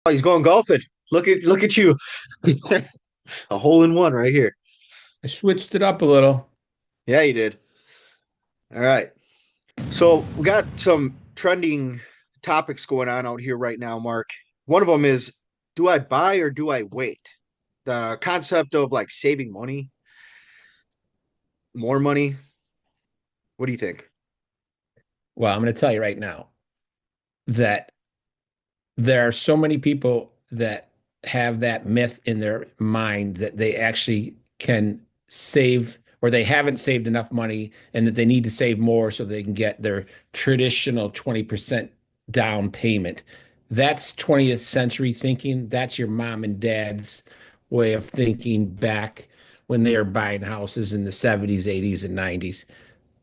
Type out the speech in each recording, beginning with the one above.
Oh, he's going golfing. Look at you. A hole in one right here. I switched it up a little. Yeah, you did. All right. So we got some trending topics going on out here right now, Mark. One of them is, do I buy or do I wait? The concept of like saving money, more money. What do you think? Well, I'm going to tell you right now that there are so many people that have that myth in their mind that they actually can save or they haven't saved enough money and that they need to save more so they can get their traditional 20% down payment. That's 20th century thinking. That's your mom and dad's way of thinking back when they were buying houses in the 70s, 80s, and 90s.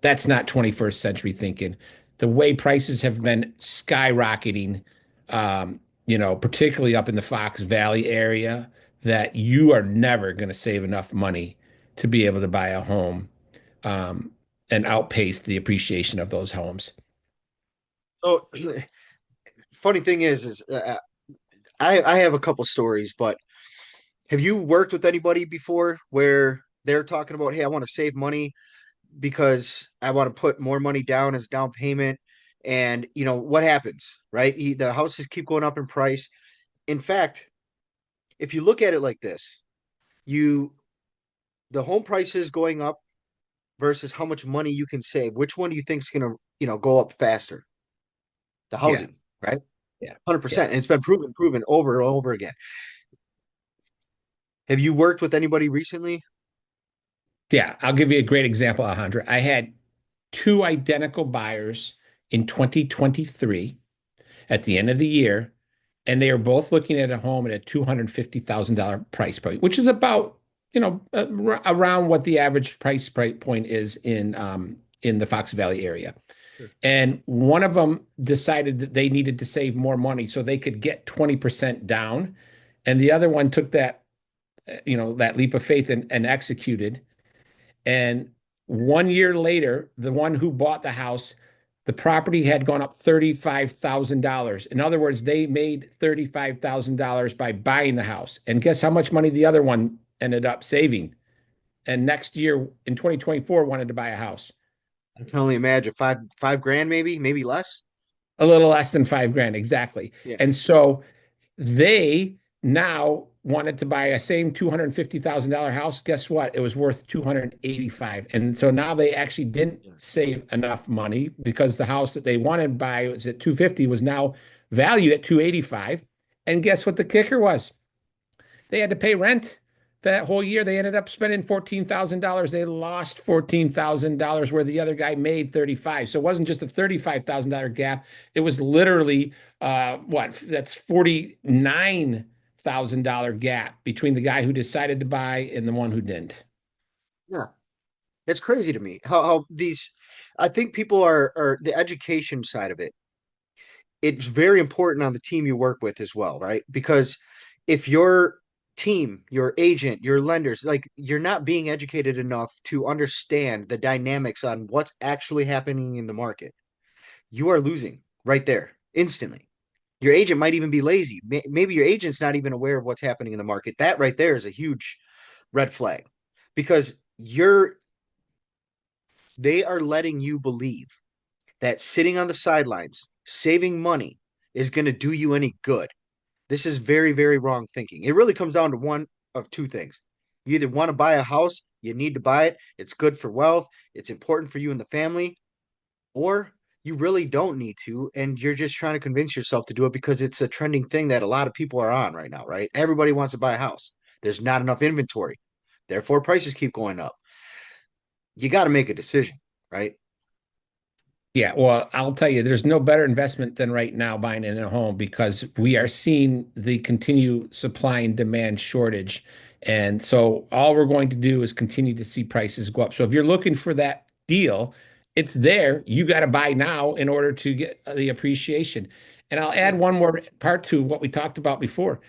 That's not 21st century thinking. The way prices have been skyrocketing, particularly up in the Fox Valley area, that you are never going to save enough money to be able to buy a home um, and outpace the appreciation of those homes. So, funny thing is I have a couple stories, but have you worked with anybody before where they're talking about, hey, I want to save money because I want to put more money down as down payment. And what happens, right? The houses keep going up in price. In fact, if you look at it like this, you the home prices going up versus how much money you can save. Which one do you think is going to, go up faster? The Yeah, housing, right? yeah, yeah, 100%. And it's been proven over and over again. Have you worked with anybody recently? yeah. I'll give you a great example, Alejandra. I had two identical buyers in 2023 at the end of the year, and they are both looking at a home at a $250,000 price point, which is about, around what the average point is in the Fox Valley area. Sure. And one of them decided that they needed to save more money so they could get 20% down. And the other one took that leap of faith and executed. And 1 year later, the one who bought the house, the property had gone up $35,000. In other words, they made $35,000 by buying the house. And guess how much money the other one ended up saving? And next year in 2024 wanted to buy a house. I can only imagine five grand, maybe less. A little less than 5 grand, exactly. Yeah. And so they now wanted to buy a same $250,000 house. Guess what? It was worth 285. And so now they actually didn't Yes. save enough money because the house that they wanted to buy was at 250 was now valued at 285. And guess what the kicker was? They had to pay rent that whole year. They ended up spending $14,000. They lost $14,000 where the other guy made 35. So it wasn't just a $35,000 gap. It was literally that's $49,000 gap between the guy who decided to buy and the one who didn't. Yeah. It's crazy to me how these I think people are the education side of it. It's very important on the team you work with as well, right? Because if your team, your agent, your lenders, like you're not being educated enough to understand the dynamics on what's actually happening in the market, you are losing right there instantly. Your agent might even be lazy. Maybe your agent's not even aware of what's happening in the market. That right there is a huge red flag because they are letting you believe that sitting on the sidelines, saving money is going to do you any good. This is very, very wrong thinking. It really comes down to one of two things. You either want to buy a house, you need to buy it, it's good for wealth, it's important for you and the family, or you really don't need to, and you're just trying to convince yourself to do it because it's a trending thing that a lot of people are on right now, right? Everybody wants to buy a house. There's not enough inventory. Therefore, prices keep going up. You got to make a decision, right? Yeah, well, I'll tell you, there's no better investment than right now buying in a home because we are seeing the continued supply and demand shortage. And so all we're going to do is continue to see prices go up. So if you're looking for that deal, it's there. You got to buy now in order to get the appreciation. And I'll add Yeah. one more part to what we talked about before.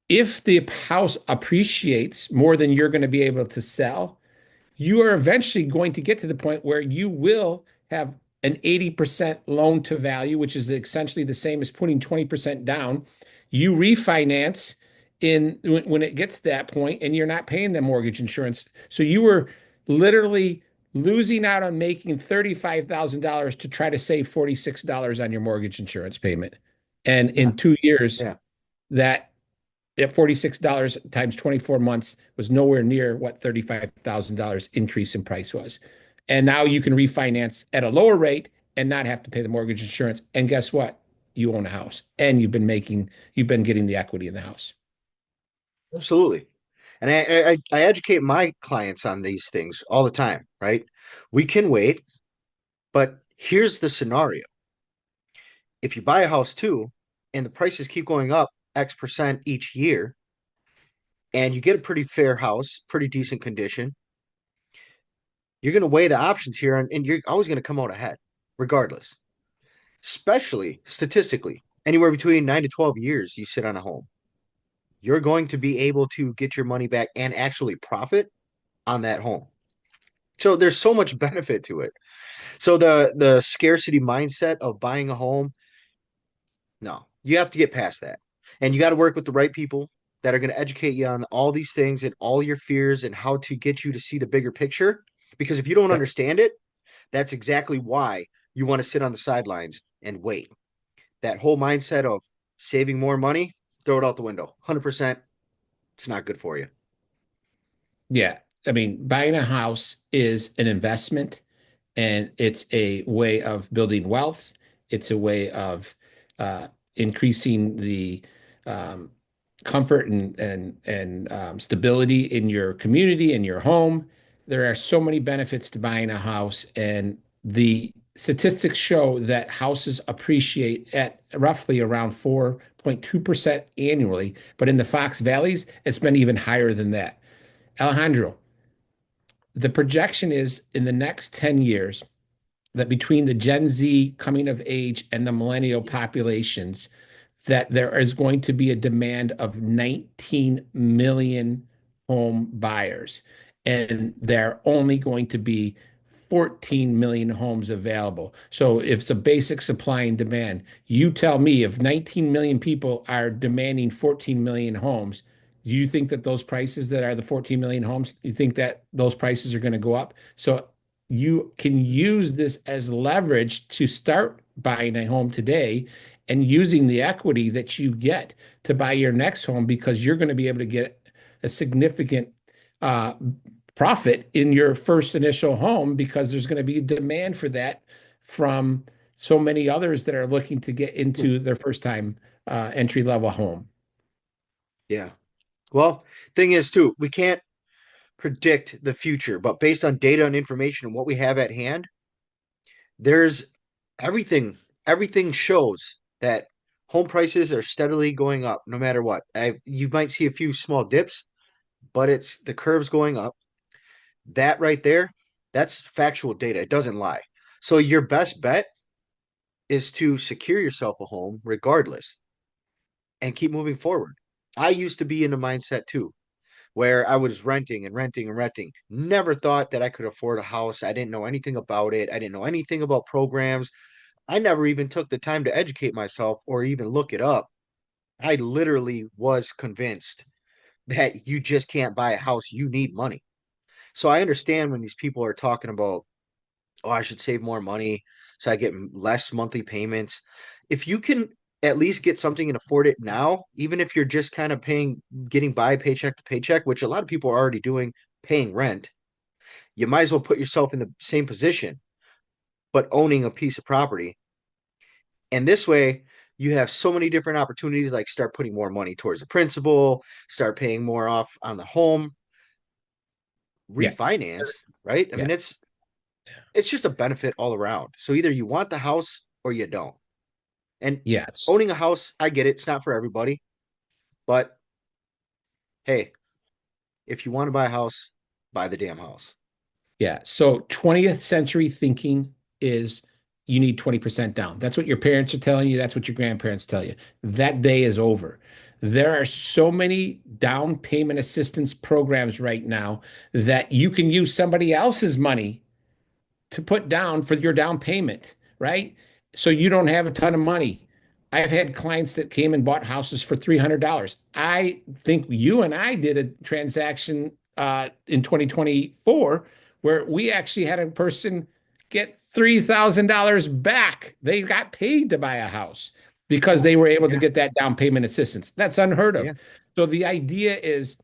If the house appreciates more than you're going to be able to sell, you are eventually going to get to the point where you will have an 80% loan to value, which is essentially the same as putting 20% down. You refinance in when it gets to that point and you're not paying the mortgage insurance. So you were literally losing out on making $35,000 to try to save $46 on your mortgage insurance payment. And Yeah. in 2 years, Yeah. that at $46 times 24 months was nowhere near what $35,000 increase in price was. And now you can refinance at a lower rate and not have to pay the mortgage insurance. And guess what? You own a house and you've been getting the equity in the house. Absolutely. And I educate my clients on these things all the time, right? We can wait, but here's the scenario. If you buy a house too, and the prices keep going up X% each year, and you get a pretty fair house, pretty decent condition, you're going to weigh the options here, and you're always going to come out ahead, regardless. Especially statistically, anywhere between 9 to 12 years you sit on a home, you're going to be able to get your money back and actually profit on that home. So there's so much benefit to it. So the scarcity mindset of buying a home, no, you have to get past that. And you got to work with the right people that are going to educate you on all these things and all your fears and how to get you to see the bigger picture. Because if you don't Yep. understand it, that's exactly why you want to sit on the sidelines and wait. That whole mindset of saving more money, throw it out the window. 100%, it's not good for you. Yeah. I mean, buying a house is an investment and it's a way of building wealth. It's a way of uh, increasing the um, comfort and stability in your community, in your home. There are so many benefits to buying a house, and the statistics show that houses appreciate at roughly around 4.2% annually. But in the Fox Valleys, it's been even higher than that. Alejandro, the projection is in the next 10 years that between the Gen Z coming of age and the millennial populations, that there is going to be a demand of 19 million home buyers. And there are only going to be 14 million homes available. So if it's a basic supply and demand, you tell me if 19 million people are demanding 14 million homes, do you think that those prices that are the 14 million homes, you think that those prices are going to go up? So you can use this as leverage to start buying a home today and using the equity that you get to buy your next home because you're going to be able to get a significant uh, profit in your first initial home because there's going to be a demand for that from so many others that are looking to get into their first time entry level home. Yeah. Well, thing is too, we can't predict the future, but based on data and information and what we have at hand, there's everything shows that home prices are steadily going up no matter what. You might see a few small dips, but it's the curves going up. That right there, that's factual data. It doesn't lie. So your best bet is to secure yourself a home regardless and keep moving forward. I used to be in a mindset too, where I was renting and renting and renting. Never thought that I could afford a house. I didn't know anything about it. I didn't know anything about programs. I never even took the time to educate myself or even look it up. I literally was convinced that you just can't buy a house. You need money. So I understand when these people are talking about, oh, I should save more money so I get less monthly payments. If you can at least get something and afford it now, even if you're just kind of getting by paycheck to paycheck, which a lot of people are already doing, paying rent, you might as well put yourself in the same position, but owning a piece of property. And this way, you have so many different opportunities, like start putting more money towards the principal, start paying more off on the home, Yeah, refinance, right? I yeah, mean, it's just a benefit all around. So either you want the house or you don't. And yes. owning a house, I get it, it's not for everybody, but hey, if you want to buy a house, buy the damn house. Yeah. So 20th century thinking is you need 20% down. That's what your parents are telling you. That's what your grandparents tell you. That day is over. There are so many down payment assistance programs right now that you can use somebody else's money to put down for your down payment, right? So you don't have a ton of money. I've had clients that came and bought houses for $300. I think you and I did a transaction in 2024 where we actually had a person get $3,000 back. They got paid to buy a house because Ooh, they were able to yeah, get that down payment assistance. That's unheard of. yeah, So the idea is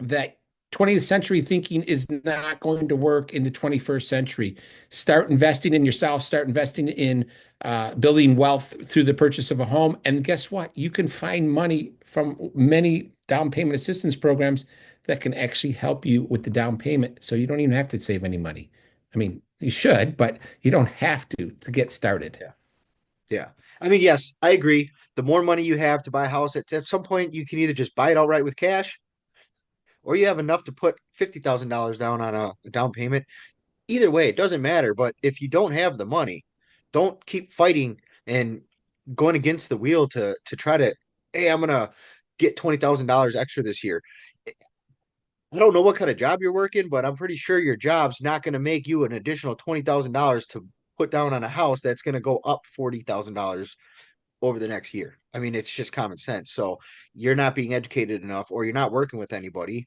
that 20th century thinking is not going to work in the 21st century. Start investing in yourself, start investing in building wealth through the purchase of a home. And guess what? You can find money from many down payment assistance programs that can actually help you with the down payment. So you don't even have to save any money. I mean, you should, but you don't have to get started. yeah, yeah. I mean, yes, I agree. The more money you have to buy a house, at some point you can either just buy it outright with cash, or you have enough to put $50,000 down on a down payment. Either way, it doesn't matter. But if you don't have the money, don't keep fighting and going against the wheel to try to, hey, I'm gonna get $20,000 extra this year. I don't know what kind of job you're working, but I'm pretty sure your job's not going to make you an additional $20,000 to put down on a house that's going to go up $40,000 over the next year. I mean, it's just common sense. So you're not being educated enough, or you're not working with anybody.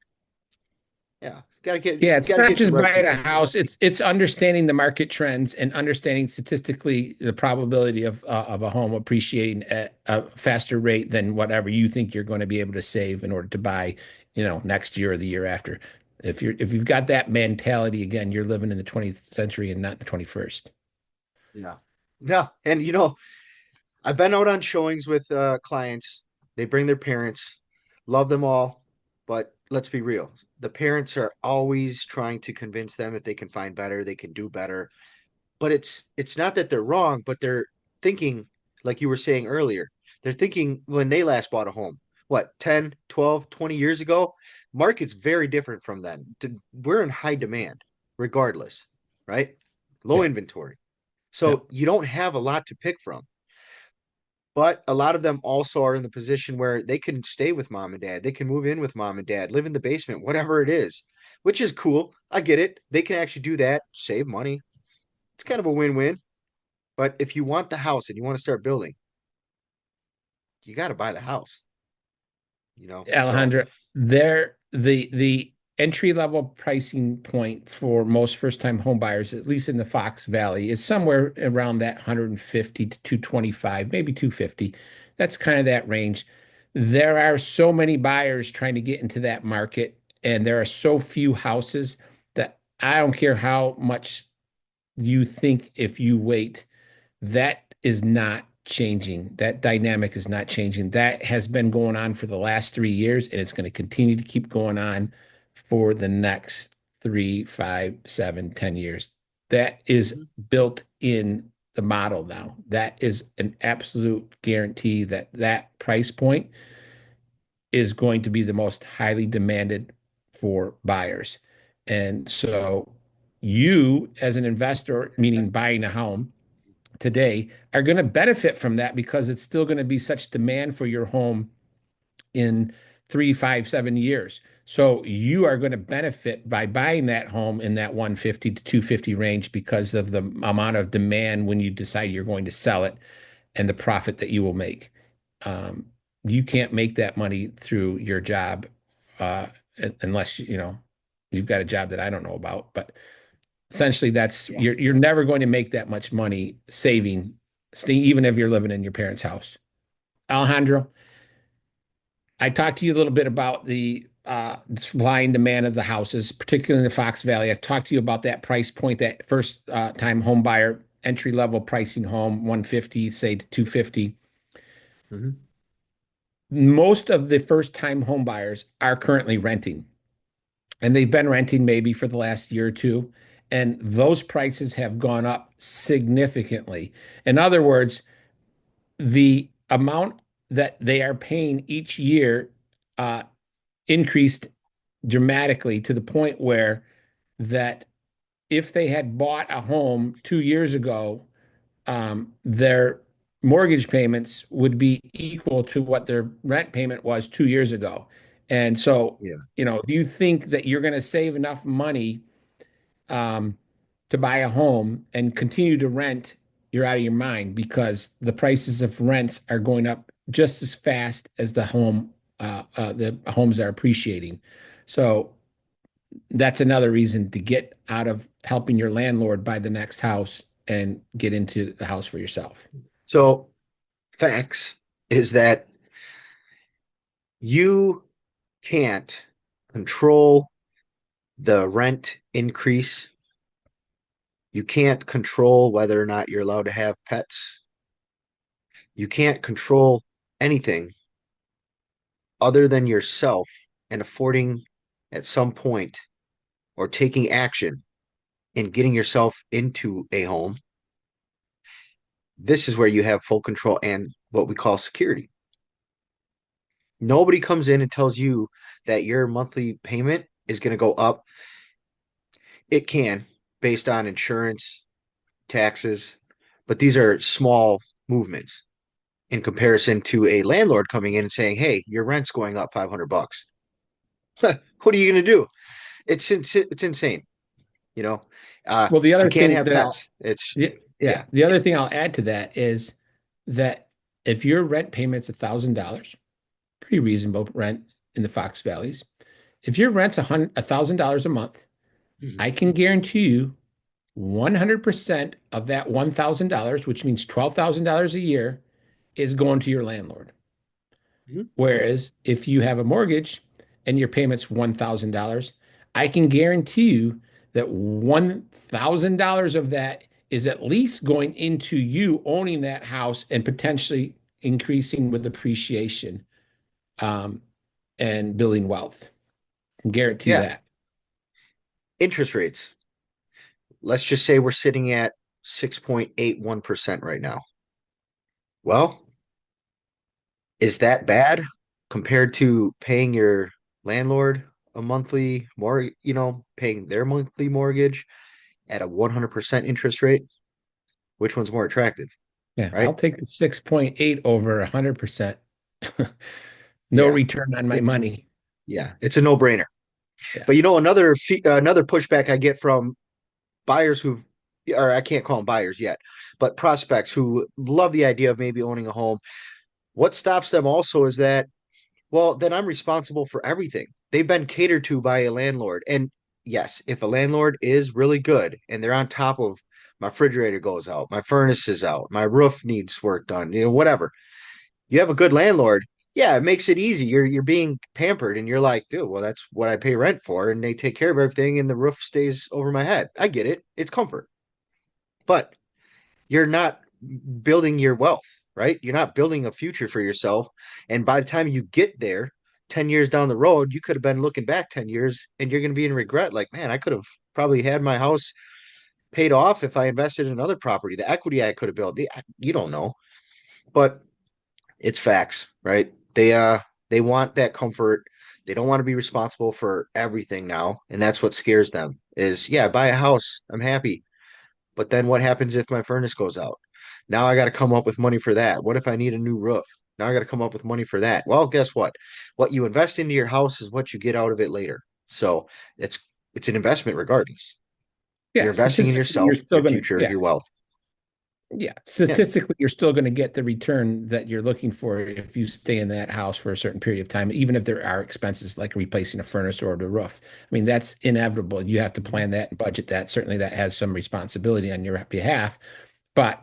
Yeah, Yeah, it's got to not get the just right buying a people. house. It's understanding the market trends and understanding statistically the probability of a home appreciating at a faster rate than whatever you think you're going to be able to save in order to buy, next year or the year after. If you've got that mentality, again, you're living in the 20th century and not the 21st. Yeah, yeah, and I've been out on showings with clients. They bring their parents, love them all, but let's be real. The parents are always trying to convince them that they can find better, they can do better. But it's not that they're wrong, but they're thinking, like you were saying earlier, they're thinking when they last bought a home, what, 10, 12, 20 years ago? Market's very different from then. We're in high demand regardless, right? Low Yeah, inventory. yeah, So you don't have a lot to pick from. But a lot of them also are in the position where they can stay with mom and dad. They can move in with mom and dad, live in the basement, whatever it is, which is cool. I get it. They can actually do that, save money. It's kind of a win-win. But if you want the house and you want to start building, you got to buy the house, So Alejandra, the entry level pricing point for most first time home buyers, at least in the Fox Valley, is somewhere around that 150 to 225, maybe 250. That's kind of that range. There are so many buyers trying to get into that market, and there are so few houses that I don't care how much you think if you wait, that is not changing. That dynamic is not changing. That has been going on for the last 3 years, and it's going to continue to keep going on for the next 3, 5, 7, 10 years. That is Mhm. built in the model now. That is an absolute guarantee that that price point is going to be the most highly demanded for buyers. And so you, as an investor, meaning buying a home, today are going to benefit from that because it's still going to be such demand for your home in 3, 5, 7 years. So you are going to benefit by buying that home in that 150 to 250 range because of the amount of demand when you decide you're going to sell it and the profit that you will make. Um, you can't make that money through your job uh, unless you've got a job that I don't know about, but essentially that's Yeah. you're never going to make that much money saving, even if you're living in your parents' house. Alejandro, I talked to you a little bit about the supply and demand of the houses, particularly in the Fox Valley. I've talked to you about that price point, that first time home buyer entry level pricing home, 150, say to 250. Mhm. Most of the first time home buyers are currently renting, and they've been renting maybe for the last year or two. And those prices have gone up significantly. In other words, the amount that they are paying each year uh, increased dramatically to the point where that if they had bought a home 2 years ago, their mortgage payments would be equal to what their rent payment was 2 years ago. And so, Yeah. do you think that you're going to save enough money um, to buy a home and continue to rent you're out of your mind because the prices of rents are going up just as fast as the homes are appreciating. So that's another reason to get out of helping your landlord buy the next house and get into the house for yourself. So facts is that you can't control the rent increase. You can't control whether or not you're allowed to have pets. You can't control anything other than yourself and affording at some point or taking action in getting yourself into a home. This is where you have full control and what we call security. Nobody comes in and tells you that your monthly payment is going to go up. It can, based on insurance, taxes, but these are small movements in comparison to a landlord coming in and saying, "Hey, your rent's going up $500." What are you going to do? It's insane, you know. Well, the You other can't thing have that I'll pets. It's Yeah, yeah. yeah. The other thing I'll add to that is that if your rent payment's $1,000, pretty reasonable rent in the Fox Valleys. If your rent's $1,000 a month, Mhm. I can guarantee you 100% of that $1,000, which means $12,000 a year, is going to your landlord. Mhm. Whereas if you have a mortgage and your payment's $1,000, I can guarantee you that $1,000 of that is at least going into you owning that house and potentially increasing with appreciation um, and building wealth. I can guarantee Yeah. that. Interest rates. Let's just say we're sitting at 6.81% right now. Well, is that bad compared to paying your landlord a monthly more, paying their monthly mortgage at a 100% interest rate? Which one's more attractive, Yeah, I'll right? take the 6.8 over 100%. No Yeah. return on my It, money. yeah, it's a no-brainer. Yeah. But another pushback I get from buyers who, or I can't call them buyers yet, but prospects who love the idea of maybe owning a home. What stops them also is that, well, then I'm responsible for everything. They've been catered to by a landlord. And yes, if a landlord is really good and they're on top of my refrigerator goes out, my furnace is out, my roof needs work done, whatever. You have a good landlord, yeah, it makes it easy. You're being pampered and you're like, dude, well, that's what I pay rent for, and they take care of everything and the roof stays over my head. I get it. It's comfort. But you're not building your wealth, right? You're not building a future for yourself. And by the time you get there, 10 years down the road, you could have been looking back 10 years and you're going to be in regret. Like, man, I could have probably had my house paid off if I invested in another property. The equity I could have built, you don't know, but it's facts, right? They want that comfort. They don't want to be responsible for everything now. And that's what scares them is, yeah, buy a house. I'm happy. But then what happens if my furnace goes out? Now I got to come up with money for that. What if I need a new roof? Now I got to come up with money for that. Well, guess what? What you invest into your house is what you get out of it later. So it's an investment regardless. You're Yeah, investing in statistically, you're yourself, still your going to, future, yeah, your wealth. yeah. Yeah. Statistically, you're still going to get the return that you're looking for if you stay in that house for a certain period of time, even if there are expenses like replacing a furnace or the roof. I mean, that's inevitable. You have to Mhm. plan that and budget that. Certainly, that has some responsibility on your behalf. But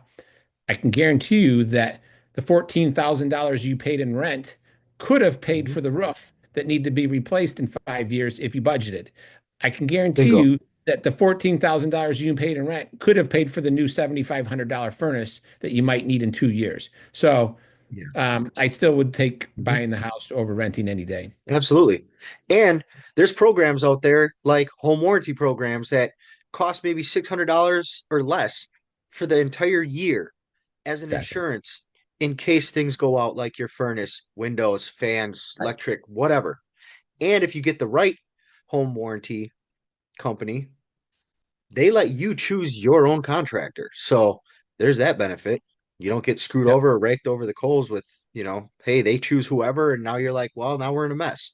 I can guarantee you that the $14,000 you paid in rent could have paid Mhm. for the roof that need to be replaced in 5 years if you budgeted. I can guarantee Bingo. you that the $14,000 you paid in rent could have paid for the new $7,500 furnace that you might need in 2 years. So Yeah. I still would take Mhm. buying the house over renting any day. Absolutely. And there's programs out there like home warranty programs that cost maybe $600 or less for the entire year as an Exactly. insurance in case things go out like your furnace, windows, fans, Right. electric, whatever. And if you get the right home warranty company, they let you choose your own contractor. So there's that benefit. You don't get screwed Yep. over or raked over the coals with, hey, they choose whoever. And now you're like, well, now we're in a mess.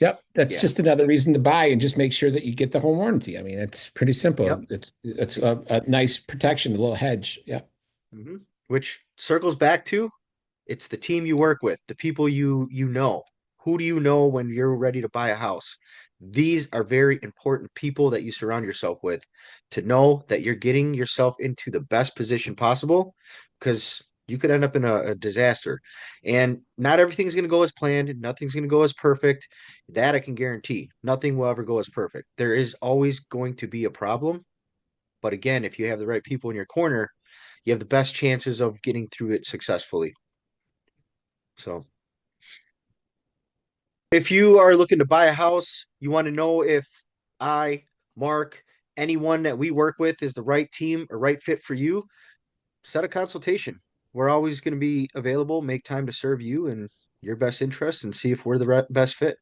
Yep. That's Yeah. just another reason to buy and just make sure that you get the home warranty. I mean, it's pretty Yep. simple. It's a nice protection, a little hedge. Yeah. Hmm. Which circles back to it's the team you work with, the people you know. Who do you know when you're ready to buy a house? These are very important people that you surround yourself with to know that you're getting yourself into the best position possible because you could end up in a disaster. And not everything's going to go as planned. Nothing's going to go as perfect. That I can guarantee. Nothing will ever go as perfect. There is always going to be a problem. But again, if you have the right people in your corner, you have the best chances of getting through it successfully. So if you are looking to buy a house, you want to know if I, Mark, anyone that we work with is the right team or right fit for you, set a consultation. We're always going to be available, make time to serve you and your best interests and see if we're the best fit.